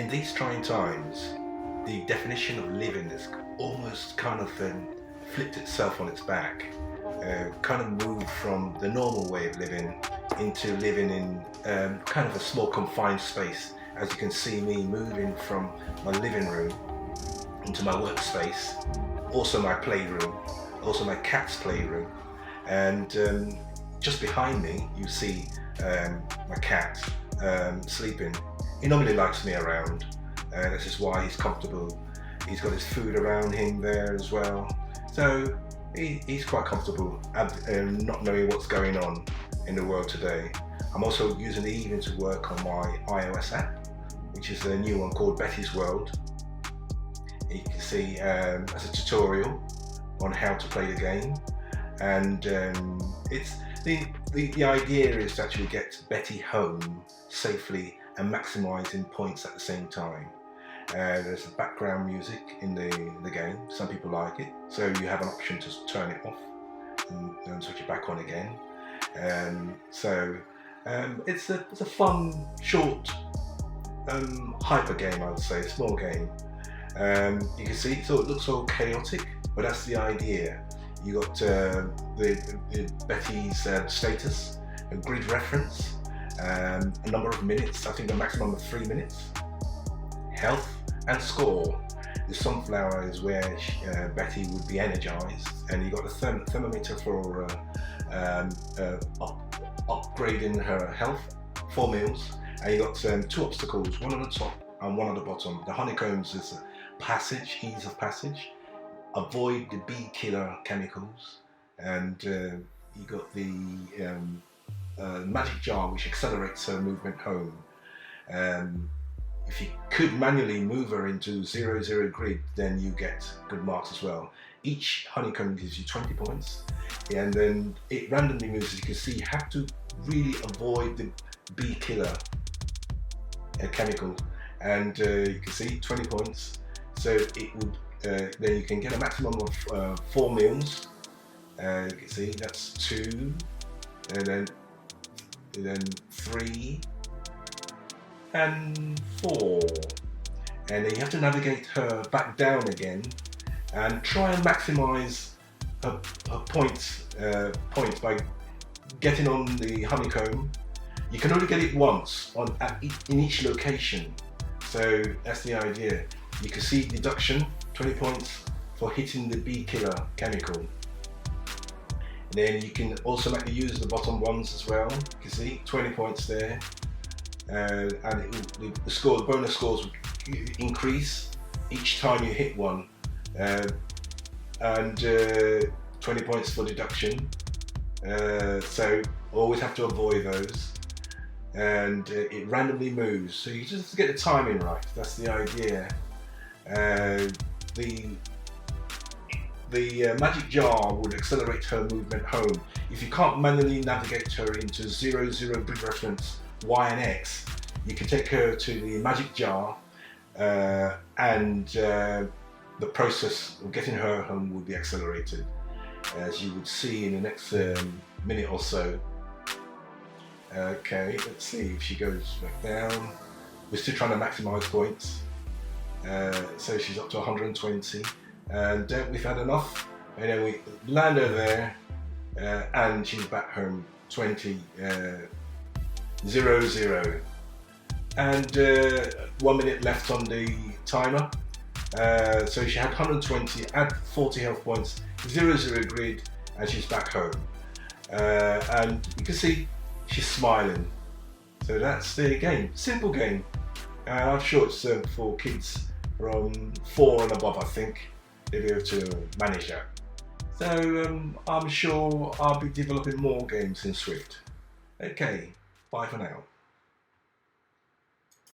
In these trying times, the definition of living has almost kind of flipped itself on its back, kind of moved from the normal way of living into living in kind of a small confined space. As you can see me moving from my living room into my workspace, also my playroom, also my cat's playroom, and just behind me you see my cat sleeping. He normally likes me around, this is why he's comfortable. He's got his food around him there as well, so he's quite comfortable not knowing what's going on in the world today. I'm also using the evening to work on my iOS app, which is a new one called Betty's World. You can see as a tutorial on how to play the game, and it's the idea is to actually get Betty home safely and maximizing points at the same time. There's background music in the game. Some people like it, so you have an option to turn it off and switch it back on again. It's a fun, short, hyper game, I would say, small game. You can see, so it looks all chaotic, but that's the idea. You got the Betty's status, a grid reference, a number of minutes, I think a maximum of 3 minutes, health and score. The sunflower is where Betty would be energized, and you got the thermometer for upgrading her health, 4 meals, and you got 2 obstacles, one on the top and one on the bottom. The honeycombs is passage, ease of passage, avoid the bee killer chemicals, and you got the magic jar, which accelerates her movement home. If you could manually move her into 0-0 grid, then you get good marks as well. Each honeycomb gives you 20 points, and then it randomly moves. As you can see, you have to really avoid the bee killer chemical, and you can see 20 points. So it would then you can get a maximum of 4 meals. You can see that's 2, and then 3 and 4, and then you have to navigate her back down again and try and maximize her points by getting on the honeycomb. You can only get it once in each location, so that's the idea. You can see deduction, 20 points for hitting the bee killer chemical. And then you can also use the bottom ones as well. You can see 20 points there, and the bonus scores would increase each time you hit one, and 20 points for deduction. So always have to avoid those, and it randomly moves, so you just have to get the timing right. That's the idea. The magic jar would accelerate her movement home. If you can't manually navigate her into 0-0 grid reference Y and X, you can take her to the magic jar, and the process of getting her home would be accelerated, as you would see in the next minute or so. Okay, let's see if she goes back down. We're still trying to maximize points, so she's up to 120, and we've had enough, and then we land her there, and she's back home 20, 0-0, and 1 minute left on the timer. So she had 120, add 40 health points, 0-0 grid, and she's back home. And you can see she's smiling. So that's the game, simple game. I'm sure it's for kids from 4 and above, I think. They'll be able to manage that. So I'm sure I'll be developing more games in Swift. Okay, bye for now.